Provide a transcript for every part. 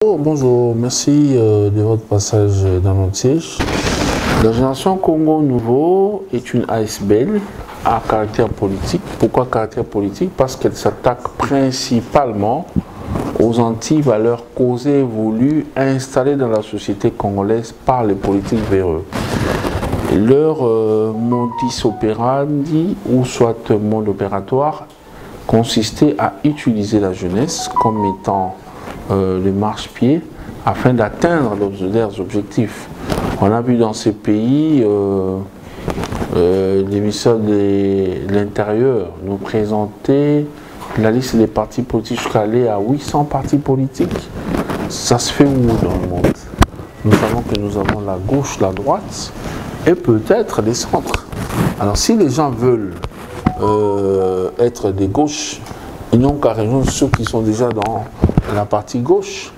Bonjour, merci de votre passage dans notre siège. La génération Congo Nouveau est une ASBL à caractère politique. Pourquoi caractère politique? Parce qu'elle s'attaque principalement aux anti-valeurs causées et voulues installées dans la société congolaise par les politiques véreux. Leur modus operandi, ou soit mode opératoire, consistait à utiliser la jeunesse comme étant le marchepied afin d'atteindre leurs objectifs. On a vu dans ces pays l'émission de l'Intérieur nous présenter la liste des partis politiques jusqu'à aller à 800 partis politiques. Ça se fait où dans le monde? Nous savons que nous avons la gauche, la droite et peut-être les centres. Alors si les gens veulent être des gauches, ils n'ont qu'à rejoindre ceux qui sont déjà dans la partie gauche,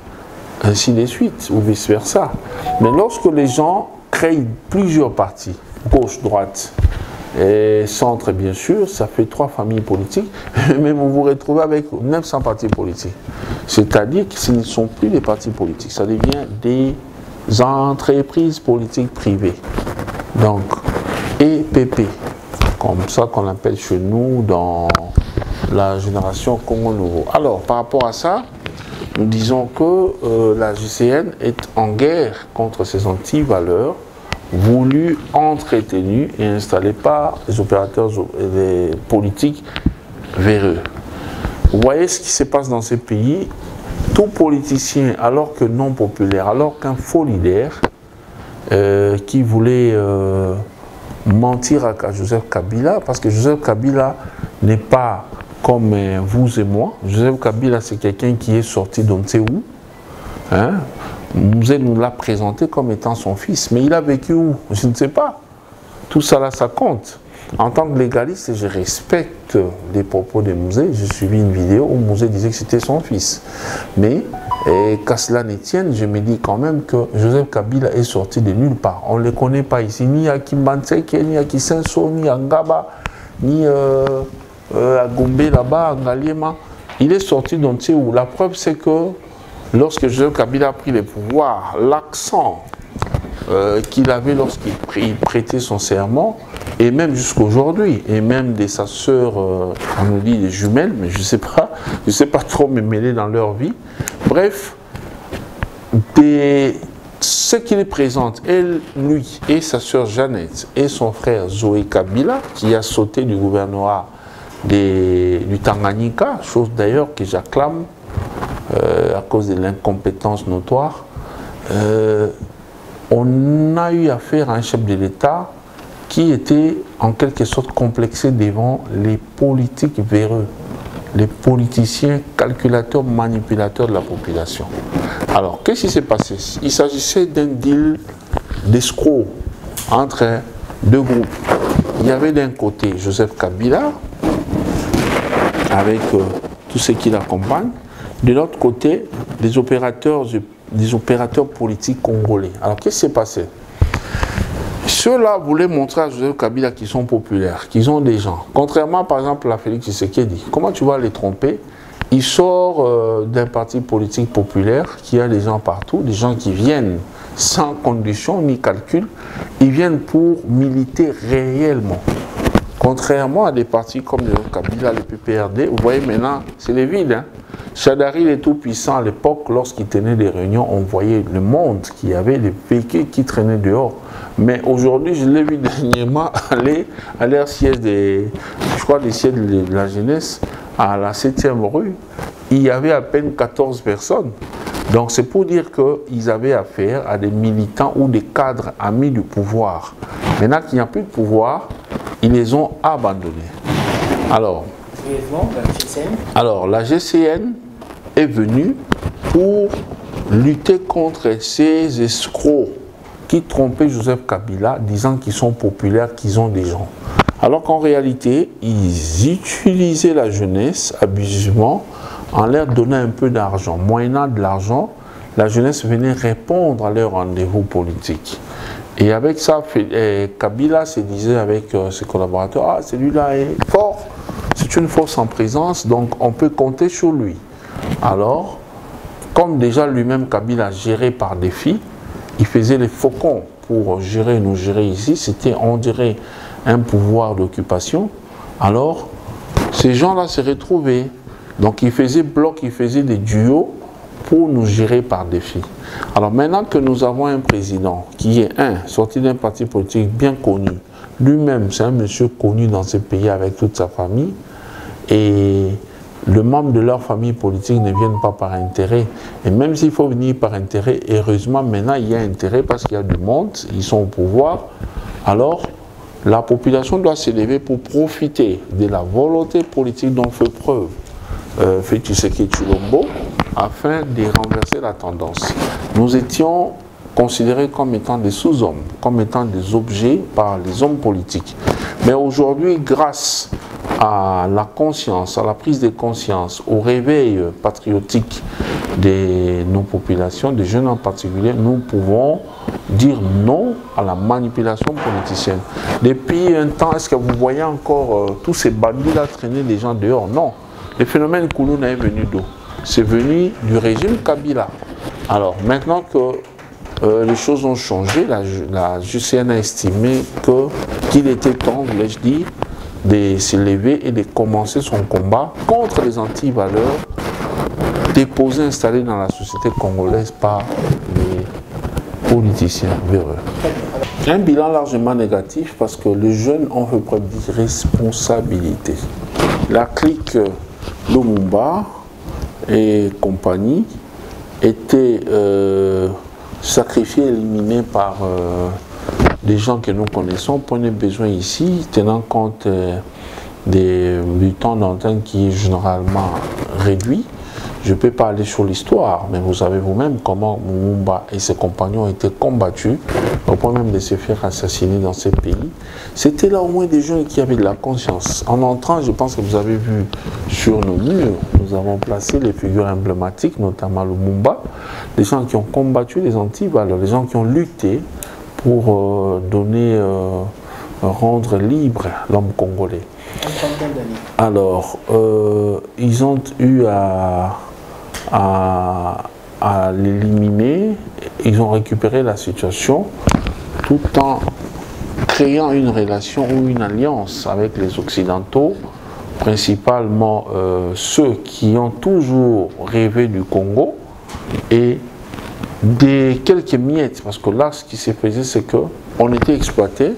ainsi de suite, ou vice-versa. Mais lorsque les gens créent plusieurs partis, gauche, droite et centre, bien sûr, ça fait 3 familles politiques, même vous vous retrouvez avec 900 partis politiques. C'est-à-dire que ce ne sont plus des partis politiques, ça devient des entreprises politiques privées. Donc, EPP, comme ça qu'on appelle chez nous dans la génération Congo Nouveau. Alors, par rapport à ça, nous disons que la GCN est en guerre contre ces anti-valeurs voulues, entretenues et installées par les opérateurs et les politiques véreux. Vous voyez ce qui se passe dans ces pays. Tout politicien, alors que non populaire, alors qu'un faux leader qui voulait mentir à Joseph Kabila, parce que Joseph Kabila n'est pas comme vous et moi. Joseph Kabila, c'est quelqu'un qui est sorti d'on ne sait où. Hein? Mouzé nous l'a présenté comme étant son fils. Mais il a vécu où? Je ne sais pas. Tout ça là, ça compte. En tant que légaliste, je respecte les propos de Mouzé. J'ai suivi une vidéo où Mouzé disait que c'était son fils. Mais, qu'à cela ne tienne, je me dis quand même que Joseph Kabila est sorti de nulle part. On ne le connaît pas ici, ni à Kimbanseke, ni à Kisenso, ni à Ngaba, ni à Gombe là-bas, à Ngaliema. Il est sorti d'on ne sait où. La preuve, c'est que lorsque Joseph Kabila a pris le pouvoir, l'accent qu'il avait lorsqu'il prêtait son serment, et même jusqu'aujourd'hui, et même de sa sœur, on nous dit des jumelles, mais je ne sais pas trop me mêler dans leur vie. Bref, ce qu'il présente, elle, lui et sa sœur Jeannette et son frère Zoé Kabila, qui a sauté du gouvernorat du Tanganyika, chose d'ailleurs que j'acclame à cause de l'incompétence notoire, on a eu affaire à un chef de l'État qui était en quelque sorte complexé devant les politiques véreux, les politiciens calculateurs, manipulateurs de la population. Alors, qu'est-ce qui s'est passé? Il s'agissait d'un deal d'escrocs entre 2 groupes. Il y avait d'un côté Joseph Kabila, avec tous ceux qui l'accompagnent, de l'autre côté, des opérateurs politiques congolais. Alors, qu'est-ce qui s'est passé? Ceux-là voulaient montrer à Joseph Kabila qu'ils sont populaires, qu'ils ont des gens. Contrairement, par exemple, à Félix Tshisekedi. Comment tu vas les tromper? Il sort d'un parti politique populaire qui a des gens partout, des gens qui viennent sans condition ni calcul. Ils viennent pour militer réellement. Contrairement à des partis comme le Kabila, le PPRD, vous voyez maintenant, c'est les vides. Hein? Chadari est tout puissant à l'époque, lorsqu'il tenait des réunions, on voyait le monde qui avait des véhicules qui traînaient dehors. Mais aujourd'hui, je l'ai vu dernièrement aller à leur siège je crois, des sièges de la jeunesse, à la 7e rue. Il y avait à peine 14 personnes. Donc c'est pour dire qu'ils avaient affaire à des militants ou des cadres amis du pouvoir. Maintenant qu'il n'y a plus de pouvoir, ils les ont abandonnés. Alors, la GCN est venue pour lutter contre ces escrocs qui trompaient Joseph Kabila, disant qu'ils sont populaires, qu'ils ont des gens. Alors qu'en réalité, ils utilisaient la jeunesse abusivement en leur donnant un peu d'argent. Moyennant de l'argent, la jeunesse venait répondre à leurs rendez-vous politiques. Et avec ça, Kabila se disait avec ses collaborateurs, ah, celui-là est fort, c'est une force en présence, donc on peut compter sur lui. Alors, comme déjà lui-même Kabila gérait par défi, il faisait les faucons pour nous gérer ici, c'était, on dirait, un pouvoir d'occupation. Alors, ces gens-là se retrouvaient. Donc, ils faisaient bloc, ils faisaient des duos pour nous gérer par défi. Alors, maintenant que nous avons un président qui est, sorti d'un parti politique bien connu, lui-même, c'est un monsieur connu dans ce pays avec toute sa famille, et les membres de leur famille politique ne viennent pas par intérêt. Et même s'il faut venir par intérêt, heureusement, maintenant, il y a intérêt parce qu'il y a du monde, ils sont au pouvoir. Alors, la population doit s'élever pour profiter de la volonté politique dont fait preuve Félix Tshisekedi Tshilombo afin de renverser la tendance. Nous étions considérés comme étant des sous-hommes, comme étant des objets par les hommes politiques. Mais aujourd'hui, grâce à la conscience, à la prise de conscience, au réveil patriotique de nos populations, des jeunes en particulier, nous pouvons dire non à la manipulation politicienne. Depuis un temps, est-ce que vous voyez encore tous ces bandits-là traîner les gens dehors? Non. Le phénomène Koulouna est venu d'où? C'est venu du régime Kabila. Alors, maintenant que les choses ont changé, la JCN a estimé qu'il était temps, voulais-je dire, de s'élever et de commencer son combat contre les anti-valeurs déposées, installées dans la société congolaise par les politiciens véreux. Un bilan largement négatif parce que les jeunes ont fait preuve d'irresponsabilité. La clique Lumumba et compagnie était sacrifiée, éliminée par des gens que nous connaissons. Prenez besoin ici, tenant compte du temps d'antenne qui est généralement réduit. Je ne peux pas aller sur l'histoire, mais vous savez vous-même comment Lumumba et ses compagnons ont été combattus, au point même de se faire assassiner dans ces pays. C'était là au moins des gens qui avaient de la conscience. En entrant, je pense que vous avez vu sur nos murs, nous avons placé les figures emblématiques, notamment Lumumba, des gens qui ont combattu les anti-valeurs, les gens qui ont lutté pour rendre libre l'homme congolais. Alors, ils ont eu à l'éliminer, ils ont récupéré la situation tout en créant une relation ou une alliance avec les Occidentaux, principalement ceux qui ont toujours rêvé du Congo et des quelques miettes, parce que là ce qui se faisait c'est qu'on était exploité,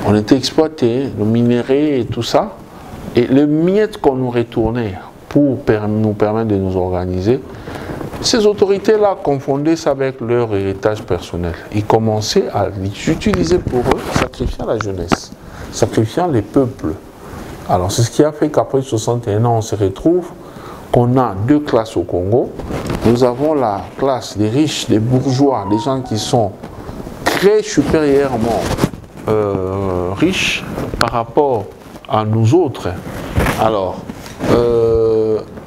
le minerai et tout ça, et les miettes qu'on nous retournait pour nous permettre de nous organiser, ces autorités-là confondaient ça avec leur héritage personnel. Ils commençaient à l'utiliser pour eux, sacrifiant la jeunesse, sacrifiant les peuples. Alors c'est ce qui a fait qu'après 61 ans, on se retrouve qu'on a deux classes au Congo. Nous avons la classe des riches, des bourgeois, des gens qui sont très supérieurement riches par rapport à nous autres. Alors,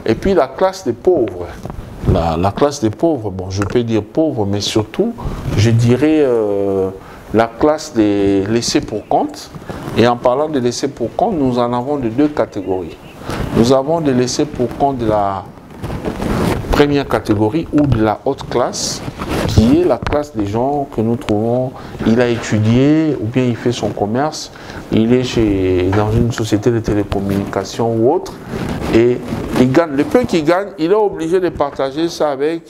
et puis la classe des pauvres. La classe des pauvres, bon, je peux dire pauvres, mais surtout, je dirais la classe des laissés pour compte. Et en parlant de laissés pour compte, nous en avons de deux catégories. Nous avons des laissés pour compte de la première catégorie ou de la haute classe, qui est la classe des gens que nous trouvons, il a étudié ou bien il fait son commerce, il est dans une société de télécommunications ou autre, et il gagne, le peu qu'il gagne, il est obligé de partager ça avec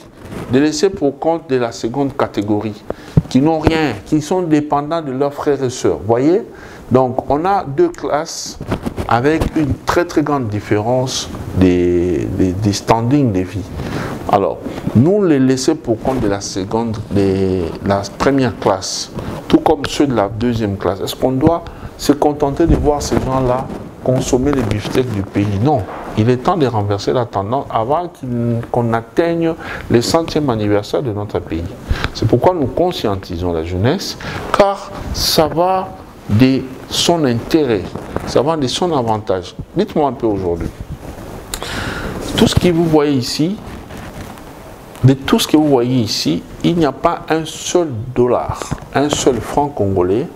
des laissés pour compte de la seconde catégorie, qui n'ont rien, qui sont dépendants de leurs frères et sœurs. Vous voyez? Donc on a deux classes avec une très très grande différence des standings de vie. Alors, nous les laissés pour compte de la première classe, tout comme ceux de la deuxième classe, est-ce qu'on doit se contenter de voir ces gens-là consommer les beefsteaks du pays? Non, il est temps de renverser la tendance avant qu'on atteigne le 100e anniversaire de notre pays. C'est pourquoi nous conscientisons la jeunesse, car ça va de son intérêt, ça va de son avantage. Dites-moi un peu aujourd'hui, tout ce que vous voyez ici, de tout ce que vous voyez ici, il n'y a pas un seul dollar, un seul franc congolais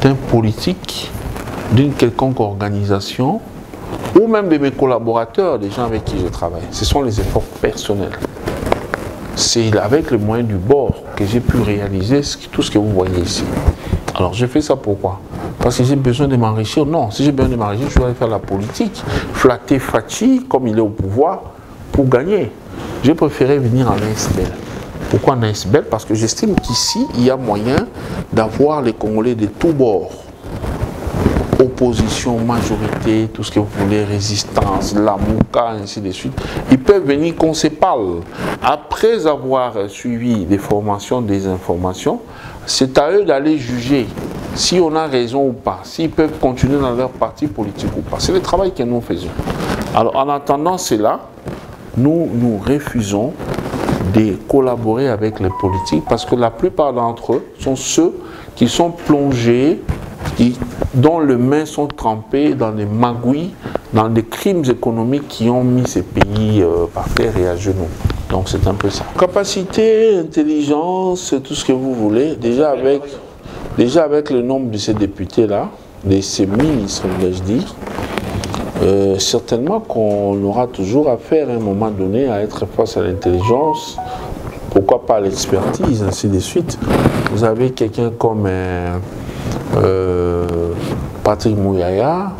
d'un politique, d'une quelconque organisation, ou même de mes collaborateurs, des gens avec qui je travaille. Ce sont les efforts personnels. c'est avec les moyens du bord que j'ai pu réaliser tout ce que vous voyez ici. Alors j'ai fait ça pourquoi? Parce que j'ai besoin de m'enrichir? Non, si j'ai besoin de m'enrichir, je dois aller faire la politique, flatter Fachi comme il est au pouvoir pour gagner. J'ai préféré venir en ASBEL. Pourquoi en ASBEL? Parce que j'estime qu'ici, il y a moyen d'avoir les Congolais de tous bords. Opposition, majorité, tout ce que vous voulez, résistance, la mouka, ainsi de suite. Ils peuvent venir qu'on se parle. Après avoir suivi des formations, des informations, c'est à eux d'aller juger si on a raison ou pas, s'ils peuvent continuer dans leur parti politique ou pas. C'est le travail que nous faisons. Alors en attendant cela, nous refusons de collaborer avec les politiques parce que la plupart d'entre eux sont ceux qui sont plongés, dont les mains sont trempées dans des magouilles, dans des crimes économiques qui ont mis ces pays par terre et à genoux. Donc c'est un peu ça. Capacité, intelligence, tout ce que vous voulez, déjà avec le nombre de ces députés-là, de ces ministres, vais-je dire, certainement qu'on aura toujours affaire à un moment donné à être face à l'intelligence, pourquoi pas l'expertise, ainsi de suite. Vous avez quelqu'un comme Patrick Mouyaya,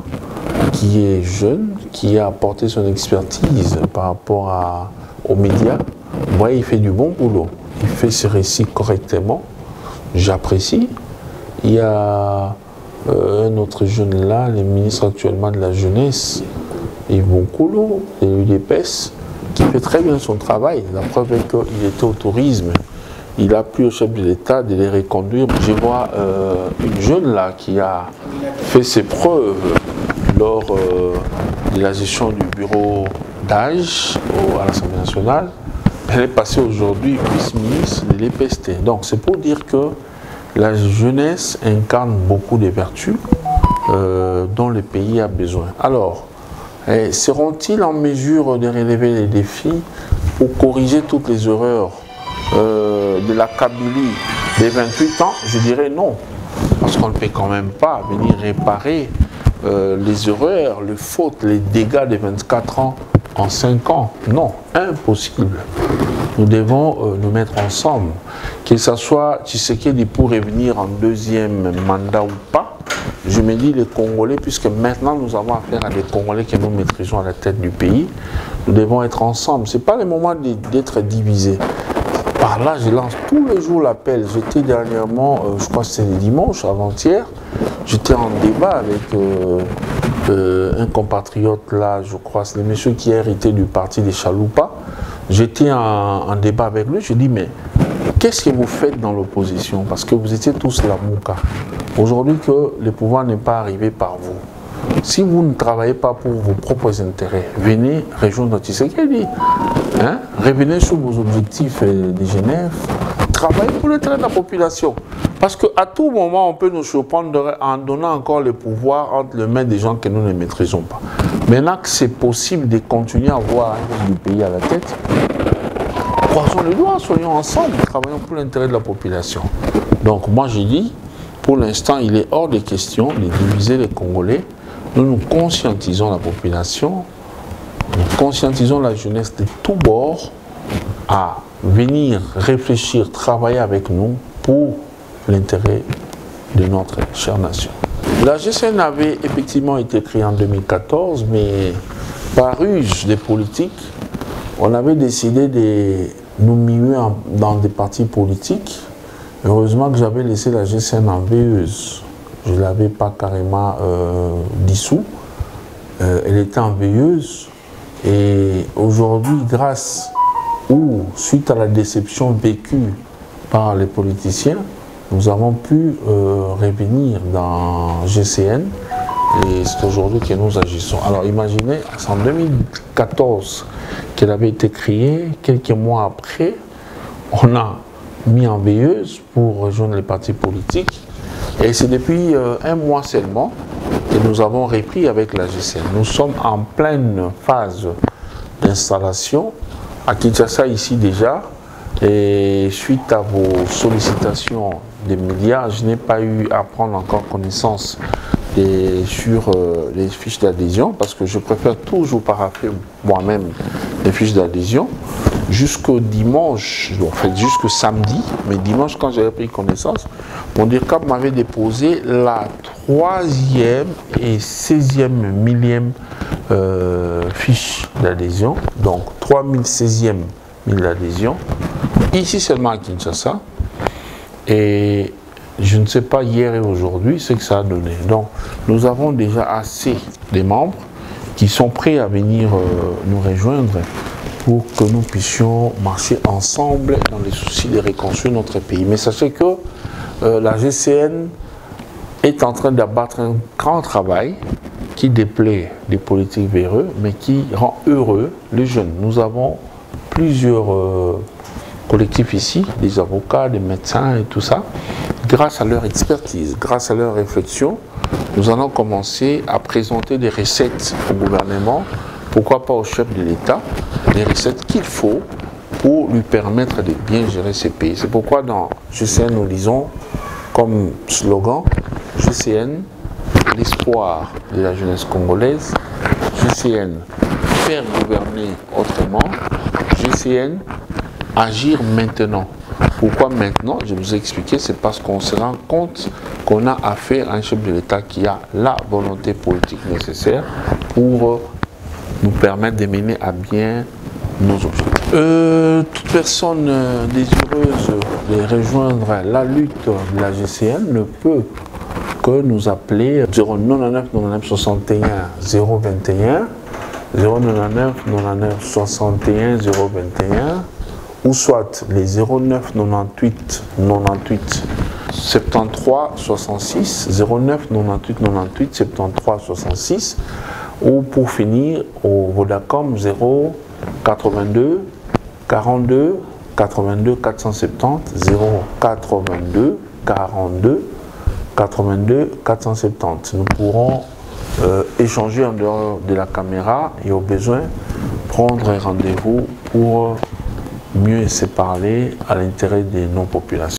qui est jeune, qui a apporté son expertise par rapport aux médias. Vous voyez, il fait du bon boulot. Il fait ses récits correctement. J'apprécie. Il y a un autre jeune là, le ministre actuellement de la jeunesse, Yves Bonkolo, de l'UDPS, qui fait très bien son travail. La preuve est qu'il était au tourisme. Il a plu au chef de l'État de les reconduire. Je vois une jeune là qui a fait ses preuves lors de la gestion du bureau d'âge à l'Assemblée nationale. Elle est passée aujourd'hui vice-ministre de l'EPST. Donc c'est pour dire que la jeunesse incarne beaucoup de vertus dont le pays a besoin. Alors, seront-ils en mesure de relever les défis pour corriger toutes les erreurs de la Kabylie des 28 ans? Je dirais non. Parce qu'on ne peut quand même pas venir réparer les erreurs, les fautes, les dégâts des 24 ans en 5 ans. Non, impossible. Nous devons nous mettre ensemble. Que ce soit Tshisekedi pour revenir en deuxième mandat ou pas, je me dis les Congolais, puisque maintenant nous avons affaire à des Congolais que nous maîtrisons à la tête du pays, nous devons être ensemble. Ce n'est pas le moment d'être divisés. Par là, je lance tous les jours l'appel. J'étais dernièrement, je crois que c'était le dimanche, avant-hier, j'étais en débat avec un compatriote là, je crois, c'est le monsieur qui a hérité du parti des Chaloupa. J'étais en débat avec lui, je lui ai dit, mais qu'est-ce que vous faites dans l'opposition? Parce que vous étiez tous la mouka. Aujourd'hui que le pouvoir n'est pas arrivé par vous. Si vous ne travaillez pas pour vos propres intérêts, venez rejoindre Tshisekedi. Hein? Revenez sur vos objectifs de Genève. Travaillez pour l'intérêt de la population. Parce qu'à tout moment, on peut nous surprendre en donnant encore le pouvoir entre les mains des gens que nous ne maîtrisons pas. Maintenant que c'est possible de continuer à avoir un du pays à la tête, croisons les doigts, soyons ensemble, travaillons pour l'intérêt de la population. Donc moi je dis, pour l'instant, il est hors de question de diviser les Congolais. Nous conscientisons la population, nous conscientisons la jeunesse de tous bords à venir réfléchir, travailler avec nous pour l'intérêt de notre chère nation. La GCN avait effectivement été créée en 2014, mais par ruse des politiques, on avait décidé de nous muer dans des partis politiques. Heureusement que j'avais laissé la GCN en veilleuse. Je ne l'avais pas carrément dissous. Elle était en veilleuse. Et aujourd'hui, grâce ou suite à la déception vécue par les politiciens, nous avons pu revenir dans GCN et c'est aujourd'hui que nous agissons. Alors imaginez, c'est en 2014 qu'elle avait été créée, quelques mois après, on a mis en veilleuse pour rejoindre les partis politiques et c'est depuis un mois seulement que nous avons repris avec la GCN. Nous sommes en pleine phase d'installation à Kinshasa ici déjà. Et suite à vos sollicitations des médias, je n'ai pas eu à prendre encore connaissance sur les fiches d'adhésion, parce que je préfère toujours parapher moi-même les fiches d'adhésion, jusqu'au dimanche, en fait jusqu'au samedi, mais dimanche quand j'avais pris connaissance, mon DIRCAP m'avait déposé la 3e et 16e millième fiche d'adhésion, donc 3016e mille d'adhésion, ici seulement à Kinshasa, et je ne sais pas hier et aujourd'hui ce que ça a donné. Donc nous avons déjà assez de membres qui sont prêts à venir nous rejoindre pour que nous puissions marcher ensemble dans les soucis de reconstruire notre pays. Mais sachez que la GCN est en train d'abattre un grand travail qui déplaît des politiques véreux, mais qui rend heureux les jeunes. Nous avons plusieurs collectifs ici, des avocats, des médecins et tout ça. Grâce à leur expertise, grâce à leur réflexion, nous allons commencer à présenter des recettes au gouvernement, pourquoi pas au chef de l'État, des recettes qu'il faut pour lui permettre de bien gérer ces pays. C'est pourquoi dans GCN, nous disons comme slogan, GCN, l'espoir de la jeunesse congolaise, GCN, faire gouverner autrement, GCN, agir maintenant. Pourquoi maintenant? Je vous ai expliqué, c'est parce qu'on se rend compte qu'on a affaire à un chef de l'État qui a la volonté politique nécessaire pour nous permettre de mener à bien nos objectifs. Toute personne désireuse de rejoindre la lutte de la GCN ne peut que nous appeler 099 99 61 021 099 99 61 021 ou soit les 09 98 98 73 66 09 98 98 73 66 ou pour finir au Vodacom 0 82 42 82 470 0 82 42 82 470. Nous pourrons échanger en dehors de la caméra et au besoin prendre un rendez-vous pour mieux se parler à l'intérêt de nos populations.